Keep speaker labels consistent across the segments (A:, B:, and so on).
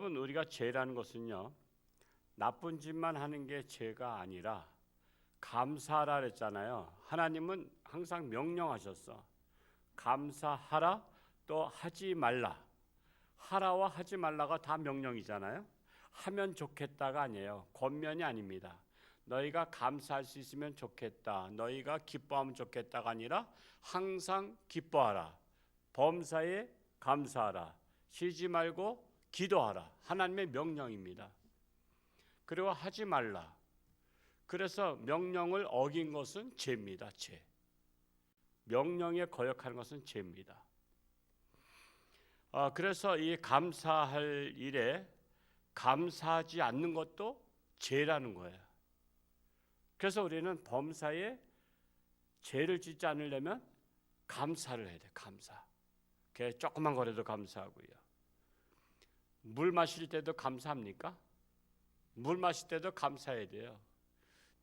A: 여러분, 우리가 죄라는 것은요, 나쁜 짓만 하는 게 죄가 아니라 감사하라 그랬잖아요. 하나님은 항상 명령하셨어. 감사하라, 또 하지 말라. 하라와 하지 말라가 다 명령이잖아요. 하면 좋겠다가 아니에요. 권면이 아닙니다. 너희가 감사할 수 있으면 좋겠다, 너희가 기뻐하면 좋겠다가 아니라 항상 기뻐하라, 범사에 감사하라, 쉬지 말고 기도하라. 하나님의 명령입니다. 그리고 하지 말라. 그래서 명령을 어긴 것은 죄입니다. 죄. 명령에 거역하는 것은 죄입니다. 그래서 이 감사할 일에 감사하지 않는 것도 죄라는 거예요. 그래서 우리는 범사에 죄를 짓지 않으려면 감사를 해야 돼. 감사. 조그만 거라도 감사하고요. 물 마실 때도 감사합니까? 물 마실 때도 감사해야 돼요.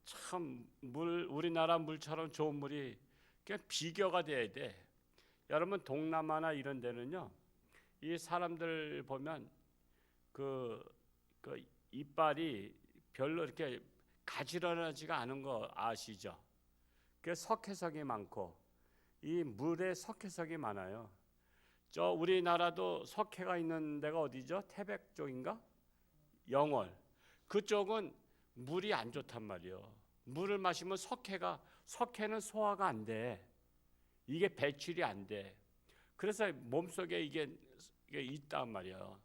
A: 참 우리나라 물처럼 좋은 물이 비교가 돼야 돼. 여러분, 동남아나 이런 데는요, 이 사람들 보면 그 이빨이 별로 이렇게 가지런하지가 않은 거 아시죠? 석회석이 많고 이 물에 석회석이 많아요. 저 우리나라도 석회가 있는 데가 어디죠? 태백 쪽인가? 영월. 그쪽은 물이 안 좋단 말이에요. 물을 마시면 석회는 소화가 안 돼. 이게 배출이 안 돼. 그래서 몸속에 이게 있단 말이에요.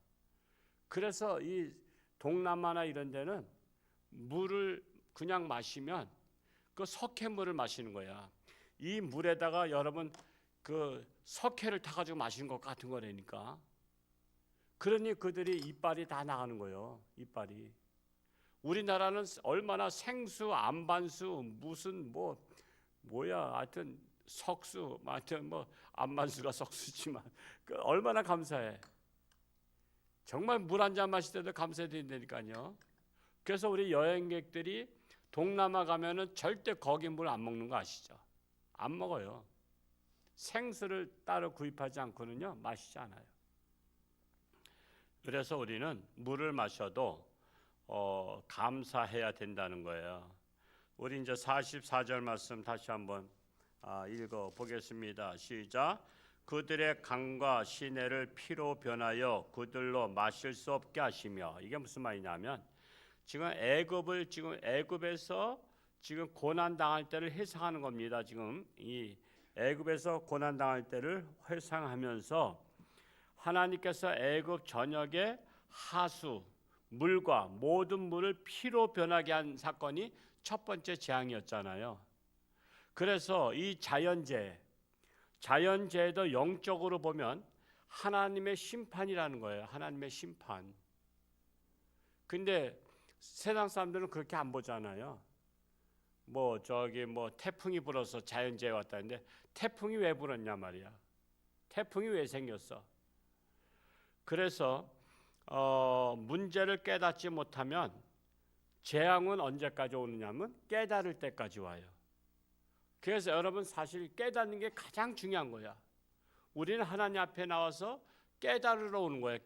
A: 그래서 이 동남아나 이런 데는 물을 그냥 마시면 그 석회물을 마시는 거야. 이 물에다가 여러분 그 석회를 타가지고 마시는 것 같은 거라니까. 그러니 그들이 이빨이 다 나가는 거예요. 이빨이. 우리나라는 얼마나 생수, 안반수, 무슨 뭐야, 하여튼 석수, 하여튼 안반수가 석수지만 얼마나 감사해. 정말 물 한 잔 마실 때도 감사해야 된다니까요. 그래서 우리 여행객들이 동남아 가면은 절대 거기 물 안 먹는 거 아시죠? 안 먹어요. 생수를 따로 구입하지 않고는요, 마시지 않아요. 그래서 우리는 물을 마셔도 감사해야 된다는 거예요. 우리 이제 44절 말씀 다시 한번 읽어 보겠습니다. 시작. 그들의 강과 시내를 피로 변하여 그들로 마실 수 없게 하시며. 이게 무슨 말이냐면 지금 애굽에서 지금 고난 당할 때를 회상하는 겁니다. 지금 이 애굽에서 고난 당할 때를 회상하면서 하나님께서 애굽 전역의 하수 물과 모든 물을 피로 변하게 한 사건이 첫 번째 재앙이었잖아요. 그래서 이 자연재해도 영적으로 보면 하나님의 심판이라는 거예요. 하나님의 심판. 근데 세상 사람들은 그렇게 안 보잖아요. 태풍이 불어서 자연재해 왔다는데 태풍이 왜 불었냐 말이야. 태풍이 왜 생겼어? 그래서 문제를 깨닫지 못하면 재앙은 언제까지 오느냐면 깨달을 때까지 와요. 그래서 여러분, 사실 깨닫는 게 가장 중요한 거야. 우리는 하나님 앞에 나와서 깨달으러 오는 거예요.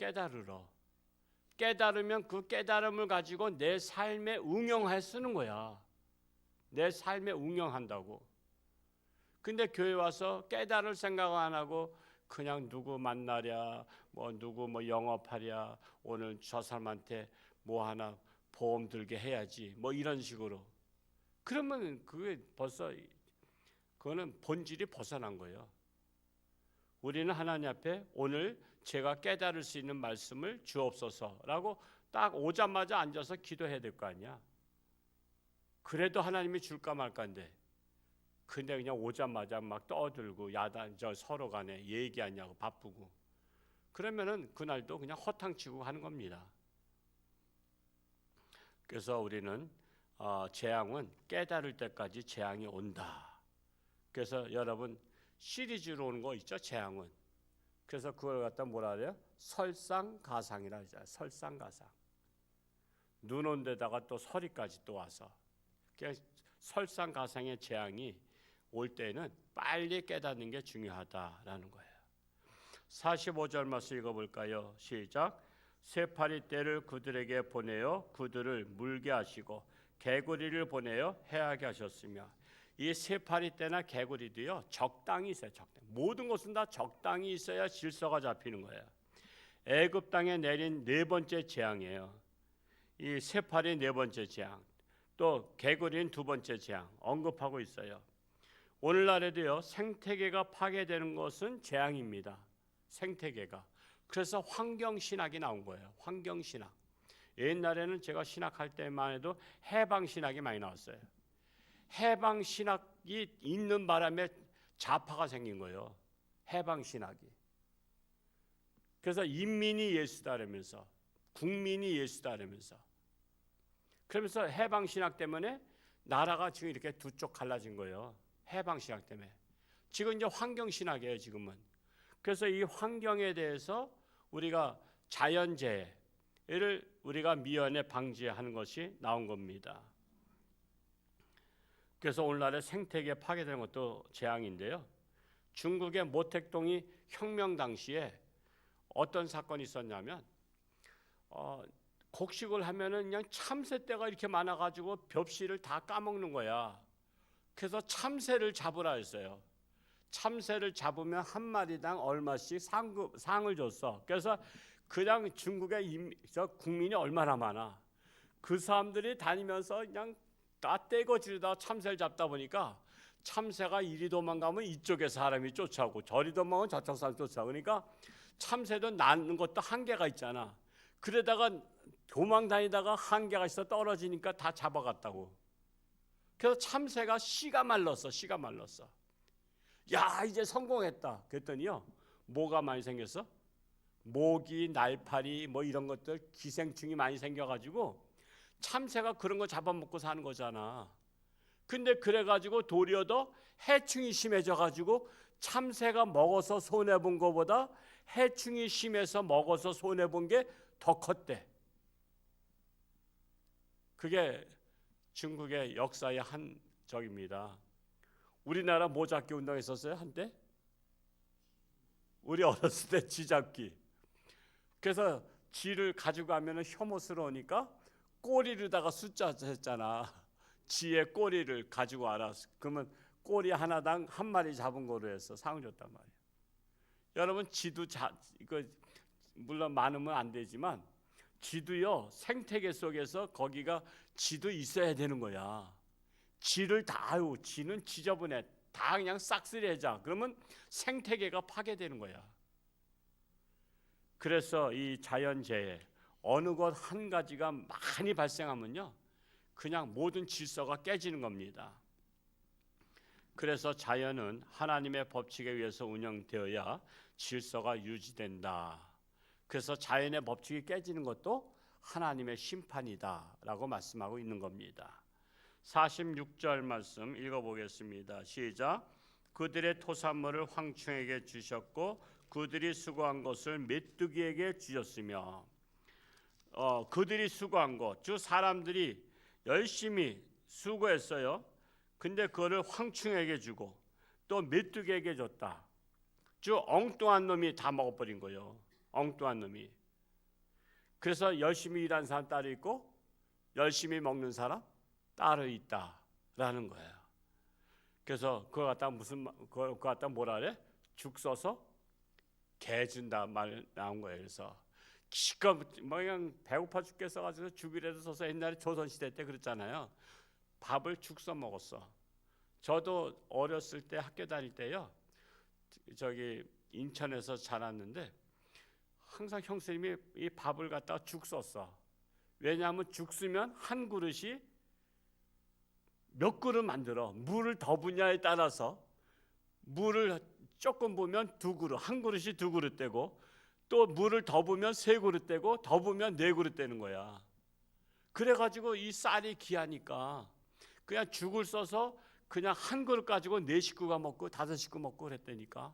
A: 깨달으면 그 깨달음을 가지고 내 삶에 응용해 쓰는 거야. 내 삶에 응용한다고. 근데 교회 와서 깨달을 생각 안 하고 그냥 누구 만나랴, 누구 영업하랴, 오늘 저 사람한테 하나 보험 들게 해야지, 이런 식으로. 그러면 그게 벌써 그거는 본질이 벗어난 거예요. 우리는 하나님 앞에 오늘 제가 깨달을 수 있는 말씀을 주옵소서라고 딱 오자마자 앉아서 기도해야 될 거 아니야. 그래도 하나님이 줄까 말까인데, 근데 그냥 오자마자 막 떠들고 서로 간에 얘기하냐고 바쁘고, 그러면은 그날도 그냥 허탕치고 하는 겁니다. 그래서 우리는 재앙은 깨달을 때까지 재앙이 온다. 그래서 여러분, 시리즈로 오는 거 있죠, 재앙은. 그래서 그걸 갖다 뭐라 그래요? 설상가상이라 하죠. 설상가상. 눈 온 데다가 또 서리까지 또 와서. 설상가상의 재앙이 올 때는 빨리 깨닫는 게 중요하다라는 거예요. 45절 말씀 읽어볼까요? 시작. 쇠파리 떼를 그들에게 보내어 그들을 물게 하시고 개구리를 보내어 해하게 하셨으며 이 쇠파리 떼나 개구리도요 적당히 있어요. 적당히. 모든 것은 다 적당히 있어야 질서가 잡히는 거예요. 애굽 땅에 내린 네 번째 재앙이에요. 이 쇠파리 네 번째 재앙, 또 개구리는 두 번째 재앙 언급하고 있어요. 오늘날에도요 생태계가 파괴되는 것은 재앙입니다. 생태계가. 그래서 환경신학이 나온 거예요. 환경신학. 옛날에는 제가 신학할 때만 해도 해방신학이 많이 나왔어요. 해방신학이 있는 바람에 좌파가 생긴 거예요. 해방신학이. 그래서 인민이 예수다 그러면서 국민이 예수다 그러면서 그러면서 해방신학 때문에 나라가 지금 이렇게 두 쪽 갈라진 거예요. 해방신학 때문에. 지금 이제 환경신학이에요. 지금은. 그래서 이 환경에 대해서 우리가 자연재해를 우리가 미연에 방지하는 것이 나온 겁니다. 그래서 오늘날의 생태계 파괴되는 것도 재앙인데요. 중국의 모택동이 혁명 당시에 어떤 사건이 있었냐면 곡식을 하면은 그냥 참새떼가 이렇게 많아가지고 벽실을 다 까먹는 거야. 그래서 참새를 잡으라 했어요. 참새를 잡으면 한 마리당 얼마씩 상을 줬어. 그래서 그냥 중국의 국민이 얼마나 많아. 그 사람들이 다니면서 그냥 다 떼고 지르다 참새를 잡다 보니까 참새가 이리 도망가면 이쪽에 사람이 쫓아오고 저리 도망가면 저쪽 사람이 쫓아오고 그러니까 참새도 낳는 것도 한계가 있잖아. 그러다가 도망 다니다가 한계가 있어 떨어지니까 다 잡아갔다고. 그래서 참새가 씨가 말랐어. 야 이제 성공했다. 그랬더니요 뭐가 많이 생겼어? 모기, 날파리 뭐 이런 것들 기생충이 많이 생겨가지고 참새가 그런 거 잡아먹고 사는 거잖아. 근데 그래가지고 도리어 더 해충이 심해져가지고 참새가 먹어서 손해본 것보다 해충이 심해서 먹어서 손해본 게 더 컸대. 그게 중국의 역사의 한 적입니다. 우리나라 뭐 잡기 운동 했었어요 한때? 우리 어렸을 때 쥐잡기. 그래서 쥐를 가지고 가면 혐오스러우니까 꼬리로다가 숫자 했잖아. 쥐의 꼬리를 가지고 와라. 그러면 꼬리 하나당 한 마리 잡은 거로 해서 상을 줬단 말이에요. 여러분 쥐도 이거 물론 많으면 안 되지만 쥐도요 생태계 속에서 거기가 쥐도 있어야 되는 거야. 쥐를 다 쥐는 지저분해. 다 그냥 싹쓸이하자. 그러면 생태계가 파괴되는 거야. 그래서 이 자연재해 어느 것 한 가지가 많이 발생하면요 그냥 모든 질서가 깨지는 겁니다. 그래서 자연은 하나님의 법칙에 의해서 운영되어야 질서가 유지된다. 그래서 자연의 법칙이 깨지는 것도 하나님의 심판이다라고 말씀하고 있는 겁니다. 46절 말씀 읽어보겠습니다. 시작. 그들의 토산물을 황충에게 주셨고 그들이 수고한 것을 메뚜기에게 주셨으며 그들이 수고한 것, 즉 사람들이 열심히 수고했어요. 근데 그거를 황충에게 주고 또 메뚜기에게 줬다. 즉 엉뚱한 놈이 다 먹어버린 거예요. 엉뚱한 놈이. 그래서 열심히 일한 사람 따로 있고 열심히 먹는 사람 따로 있다라는 거예요. 그래서 그거 갖다 뭐라 그래? 죽 써서 개 준다 말 나온 거예요. 그래서 기껏 그냥 배고파 죽겠어 가지고 죽이라도 써서 옛날에 조선시대 때 그랬잖아요. 밥을 죽 써 먹었어. 저도 어렸을 때 학교 다닐 때요. 저기 인천에서 자랐는데 항상 형수님이 이 밥을 갖다가 죽 썼어. 왜냐하면 죽 쓰면 한 그릇이 몇 그릇 만들어. 물을 더 부냐에 따라서 물을 조금 부으면 두 그릇, 한 그릇이 두 그릇 되고 또 물을 더 부으면 세 그릇 되고 더 부으면 네 그릇 되는 거야. 그래가지고 이 쌀이 귀하니까 그냥 죽을 써서 그냥 한 그릇 가지고 네 식구가 먹고 다섯 식구 먹고 그랬다니까.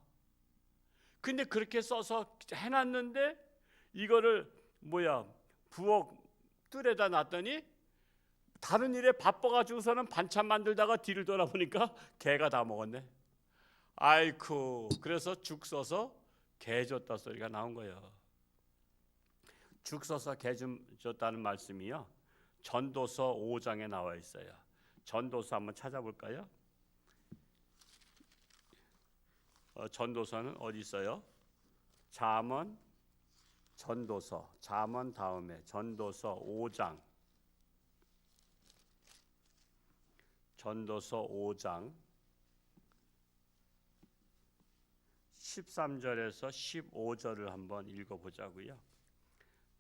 A: 근데 그렇게 써서 해놨는데 이거를 부엌 뜰에다 놨더니 다른 일에 바빠가지고서는 반찬 만들다가 뒤를 돌아보니까 개가 다 먹었네. 아이쿠. 그래서 죽 써서 개 줬다 소리가 나온 거예요. 죽 서서 개 줬다는 말씀이요. 전도서 5장에 나와 있어요. 전도서 한번 찾아볼까요? 전도서는 어디 있어요? 잠언, 전도서, 잠언 다음에 전도서 5장, 전도서 5장 13절에서 15절을 한번 읽어보자고요.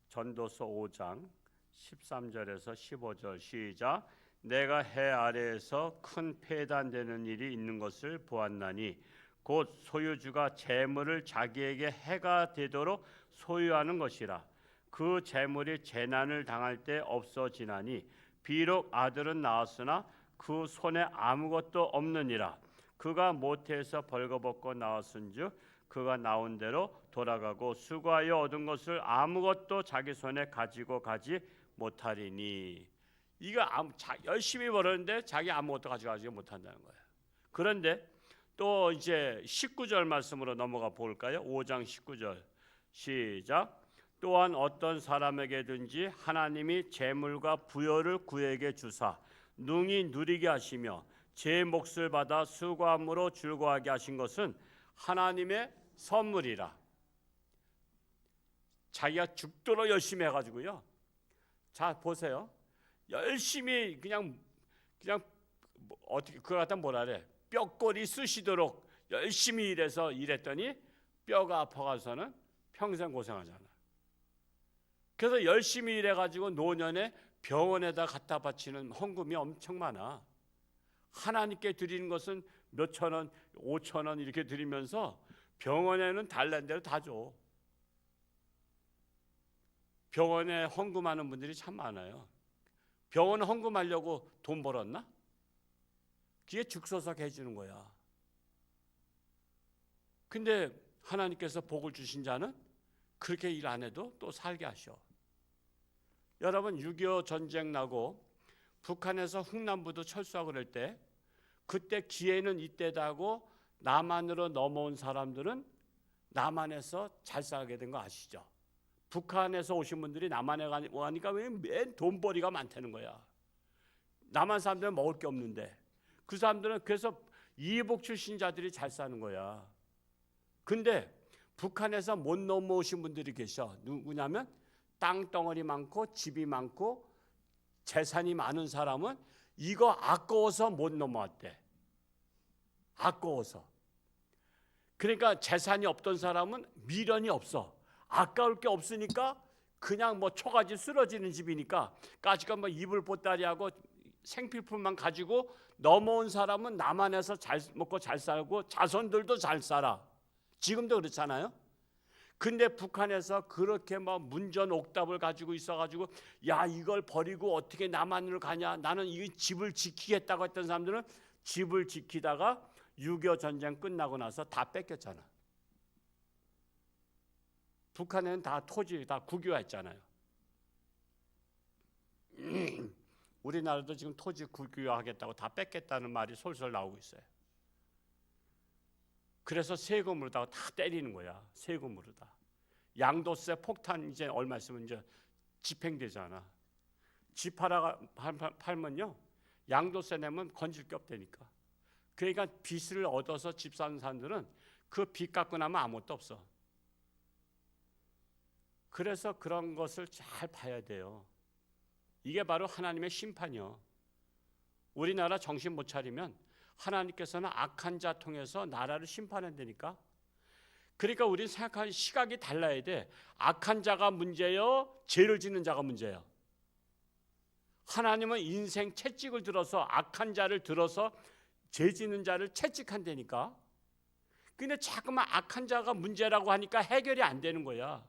A: 전도서 5장 13절에서 15절 시작. 내가 해 아래에서 큰 폐단되는 일이 있는 것을 보았나니 곧 소유주가 재물을 자기에게 해가 되도록 소유하는 것이라. 그 재물이 재난을 당할 때 없어지나니 비록 아들은 낳았으나 그 손에 아무것도 없느니라. 그가 모태에서 벌거벗고 나왔은즉 그가 나온 대로 돌아가고 수고하여 얻은 것을 아무것도 자기 손에 가지고 가지 못하리니. 이거 열심히 벌었는데 자기 아무것도 가져가지 못한다는 거예요. 그런데 또 이제 19절 말씀으로 넘어가 볼까요? 5장 19절 시작. 또한 어떤 사람에게든지 하나님이 재물과 부여를 그에게 주사 능히 누리게 하시며 제 몫을 받아 수고함으로 즐거워하게 하신 것은 하나님의 선물이라. 자기가 죽도록 열심히 해가지고요. 자 보세요. 열심히 그냥 어떻게 그거 갖다 뭐라 그래? 뼈꼬리 쑤시도록 열심히 일했더니 뼈가 아파가서는 평생 고생하잖아. 그래서 열심히 일해가지고 노년에 병원에다 갖다 바치는 헌금이 엄청 많아. 하나님께 드리는 것은 몇천 원, 5천 원 이렇게 드리면서 병원에는 달란 대로 다 줘. 병원에 헌금하는 분들이 참 많아요. 병원 헌금하려고 돈 벌었나? 그게 죽서서 해주는 거야. 근데 하나님께서 복을 주신 자는 그렇게 일 안 해도 또 살게 하셔. 여러분 6.25 전쟁 나고 북한에서 흥남부도 철수하고 그럴 때 그때 기회는 이때다 하고 남한으로 넘어온 사람들은 남한에서 잘 살게 된 거 아시죠? 북한에서 오신 분들이 남한에 가니까 맨 돈벌이가 많다는 거야. 남한 사람들은 먹을 게 없는데 그 사람들은 그래서 이복 출신자들이 잘 사는 거야. 근데 북한에서 못 넘어오신 분들이 계셔. 누구냐면 땅덩어리 많고 집이 많고 재산이 많은 사람은 이거 아까워서 못 넘어왔대. 아까워서. 그러니까 재산이 없던 사람은 미련이 없어. 아까울 게 없으니까 그냥 뭐 초가집 쓰러지는 집이니까 까짓거 뭐 이불 보따리하고 생필품만 가지고 넘어온 사람은 남한에서 잘 먹고 잘 살고 자손들도 잘 살아. 지금도 그렇잖아요. 근데 북한에서 그렇게 막 문전옥답을 가지고 있어가지고 야 이걸 버리고 어떻게 남한으로 가냐, 나는 이 집을 지키겠다고 했던 사람들은 집을 지키다가 6.25 전쟁 끝나고 나서 다 뺏겼잖아. 북한에는 다 토지 다 국유화했잖아요. 우리나라도 지금 토지 국유화하겠다고 다 뺏겠다는 말이 솔솔 나오고 있어요. 그래서 세금으로다가 다 때리는 거야. 세금으로다. 양도세 폭탄 이제 얼마 있으면 이제 집행되잖아. 집 팔면요 양도세 내면 건질 게 없다니까. 그러니까 빚을 얻어서 집 사는 사람들은 그 빚 갚고 나면 아무것도 없어. 그래서 그런 것을 잘 봐야 돼요. 이게 바로 하나님의 심판이요. 우리나라 정신 못 차리면 하나님께서는 악한 자 통해서 나라를 심판한다니까. 그러니까 우리는 생각하는 시각이 달라야 돼. 악한 자가 문제요, 죄를 짓는 자가 문제예요. 하나님은 인생 채찍을 들어서 악한 자를 들어서 죄 짓는 자를 채찍한다니까. 근데 자꾸만 악한 자가 문제라고 하니까 해결이 안 되는 거야.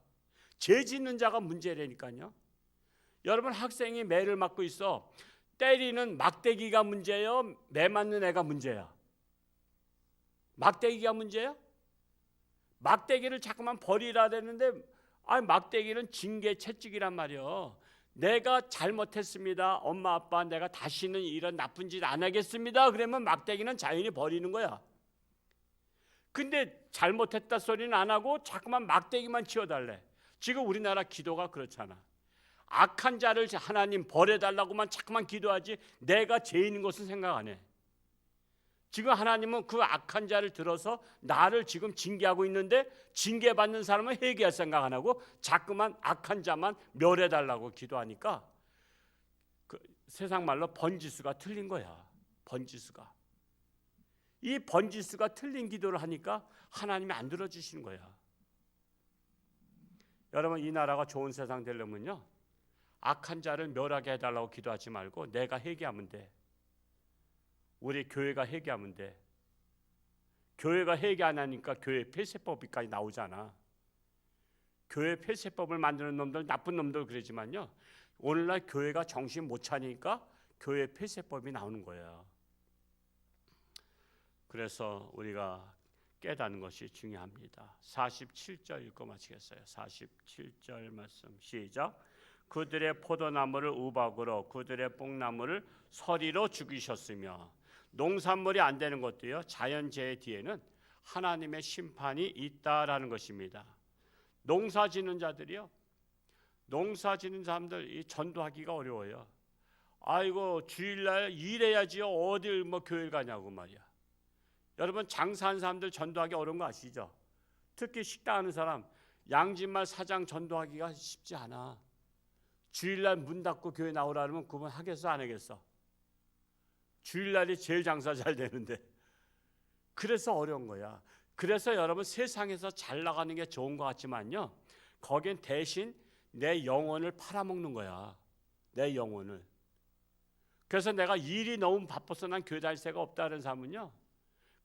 A: 죄 짓는 자가 문제라니까요. 여러분 학생이 매를 맞고 있어. 때리는 막대기가 문제예요? 매 맞는 애가 문제야? 막대기가 문제야? 막대기를 자꾸만 버리라 그랬는데 막대기는 징계 채찍이란 말이요. 내가 잘못했습니다. 엄마 아빠 내가 다시는 이런 나쁜 짓 안 하겠습니다. 그러면 막대기는 자연히 버리는 거야. 근데 잘못했다 소리는 안 하고 자꾸만 막대기만 치워달래. 지금 우리나라 기도가 그렇잖아. 악한 자를 하나님 벌해달라고만 자꾸만 기도하지 내가 죄인인 것은 생각 안 해. 지금 하나님은 그 악한 자를 들어서 나를 지금 징계하고 있는데 징계받는 사람은 회개할 생각 안 하고 자꾸만 악한 자만 멸해달라고 기도하니까 그 세상 말로 번지수가 틀린 거야. 번지수가. 이 번지수가 틀린 기도를 하니까 하나님이 안 들어주시는 거야. 여러분, 이 나라가 좋은 세상 되려면요, 악한 자를 멸하게 해달라고 기도하지 말고 내가 회개하면 돼. 우리 교회가 회개하면 돼. 교회가 회개 안 하니까 교회 폐쇄법까지 나오잖아. 교회 폐쇄법을 만드는 놈들, 나쁜 놈들 그러지만요, 오늘날 교회가 정신 못 차리니까 교회 폐쇄법이 나오는 거예요. 그래서 우리가 깨닫는 것이 중요합니다. 47절 읽고 마치겠어요. 47절 말씀 시작. 그들의 포도나무를 우박으로 그들의 뽕나무를 서리로 죽이셨으며. 농산물이 안 되는 것도요, 자연재해 뒤에는 하나님의 심판이 있다라는 것입니다. 농사 짓는 자들이요, 농사 짓는 사람들 이 전도하기가 어려워요. 아이고 주일날 일해야지요, 어딜 뭐 교회 가냐고 말이야. 여러분, 장사하는 사람들 전도하기 어려운 거 아시죠? 특히 식당 하는 사람, 양진말 사장 전도하기가 쉽지 않아. 주일날 문 닫고 교회 나오라 그러면 그분 하겠어 안 하겠어? 주일날이 제일 장사 잘 되는데. 그래서 어려운 거야. 그래서 여러분, 세상에서 잘 나가는 게 좋은 것 같지만요, 거긴 대신 내 영혼을 팔아먹는 거야. 내 영혼을. 그래서 내가 일이 너무 바빠서 난 교회 다닐 새가 없다는 사람은요,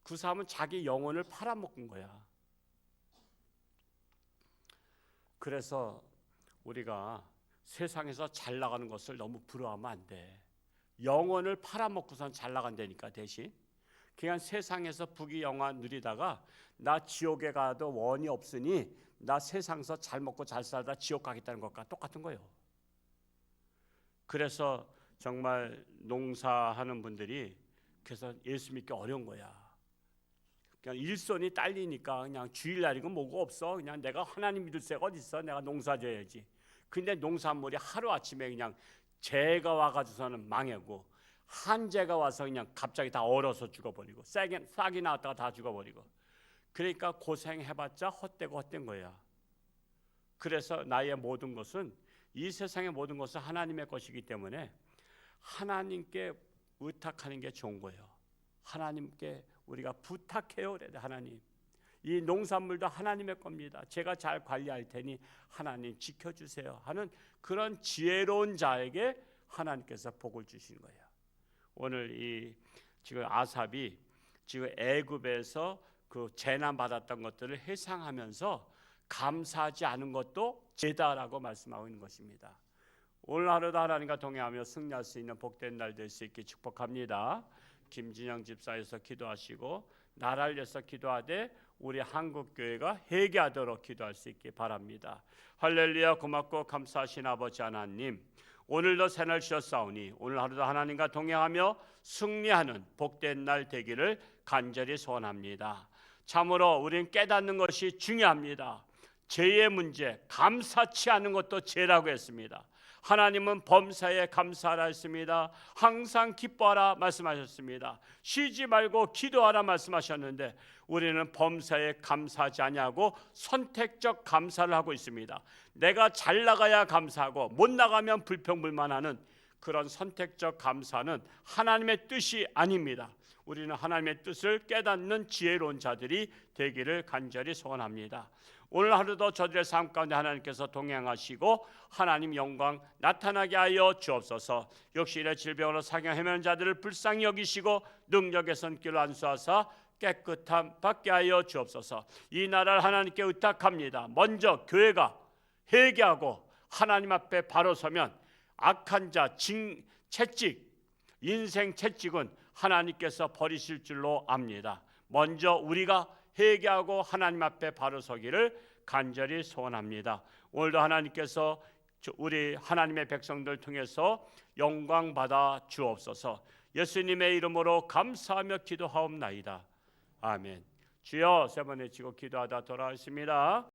A: 그 사람은 자기 영혼을 팔아먹은 거야. 그래서 우리가 세상에서 잘 나가는 것을 너무 부러워하면 안 돼. 영혼을 팔아먹고선 잘 나간다니까. 대신 그냥 세상에서 부귀영화 누리다가 나 지옥에 가도 원이 없으니 나 세상에서 잘 먹고 잘 살다 지옥 가겠다는 것과 똑같은 거예요. 그래서 정말 농사하는 분들이 그래서 예수 믿기 어려운 거야. 그냥 일손이 딸리니까 그냥 주일날이고 뭐고 없어. 그냥 내가 하나님 믿을 새가 어디 있어. 내가 농사 져야지. 근데 농산물이 하루아침에 그냥 재가 와가지고서는 망하고, 한재가 와서 그냥 갑자기 다 얼어서 죽어버리고, 싹이 나왔다가 다 죽어버리고. 그러니까 고생해봤자 헛되고 헛된 거야. 그래서 나의 모든 것은, 이 세상의 모든 것은 하나님의 것이기 때문에 하나님께 의탁하는 게 좋은 거예요. 하나님께 우리가 부탁해요. 그래, 하나님, 이 농산물도 하나님의 겁니다. 제가 잘 관리할 테니 하나님 지켜주세요 하는 그런 지혜로운 자에게 하나님께서 복을 주시는 거예요. 오늘 이 지금 아삽이 지금 애굽에서 그 재난 받았던 것들을 회상하면서 감사하지 않은 것도 죄다라고 말씀하고 있는 것입니다. 오늘 하루도 하나님과 동행하며 승리할 수 있는 복된 날 될 수 있게 축복합니다. 김진영 집사에서 기도하시고 나라를 위해서 기도하되 우리 한국교회가 회개하도록 기도할 수 있기 바랍니다. 할렐루야. 고맙고 감사하신 아버지 하나님, 오늘도 새날 주셨사오니 오늘 하루도 하나님과 동행하며 승리하는 복된 날 되기를 간절히 소원합니다. 참으로 우리는 깨닫는 것이 중요합니다. 죄의 문제, 감사치 않은 것도 죄라고 했습니다. 하나님은 범사에 감사하라 했습니다. 항상 기뻐하라 말씀하셨습니다. 쉬지 말고 기도하라 말씀하셨는데 우리는 범사에 감사하지 아니하고 선택적 감사를 하고 있습니다. 내가 잘 나가야 감사하고 못 나가면 불평불만하는 그런 선택적 감사는 하나님의 뜻이 아닙니다. 우리는 하나님의 뜻을 깨닫는 지혜로운 자들이 되기를 간절히 소원합니다. 오늘 하루도 저들의 삶 가운데 하나님께서 동행하시고 하나님 영광 나타나게 하여 주옵소서. 역시 이래 질병으로 사경 헤매는 자들을 불쌍히 여기시고 능력의 손길을 안수하사 깨끗함 받게 하여 주옵소서. 이 나라를 하나님께 의탁합니다. 먼저 교회가 회개하고 하나님 앞에 바로 서면 악한 자, 채찍, 인생 채찍은 하나님께서 버리실 줄로 압니다. 먼저 우리가 회개하고 하나님 앞에 바로 서기를 간절히 소원합니다. 오늘도 하나님께서 우리 하나님의 백성들 통해서 영광 받아 주옵소서. 예수님의 이름으로 감사하며 기도하옵나이다. 아멘. 주여, 세 번 외치고 기도하다 돌아오십니다.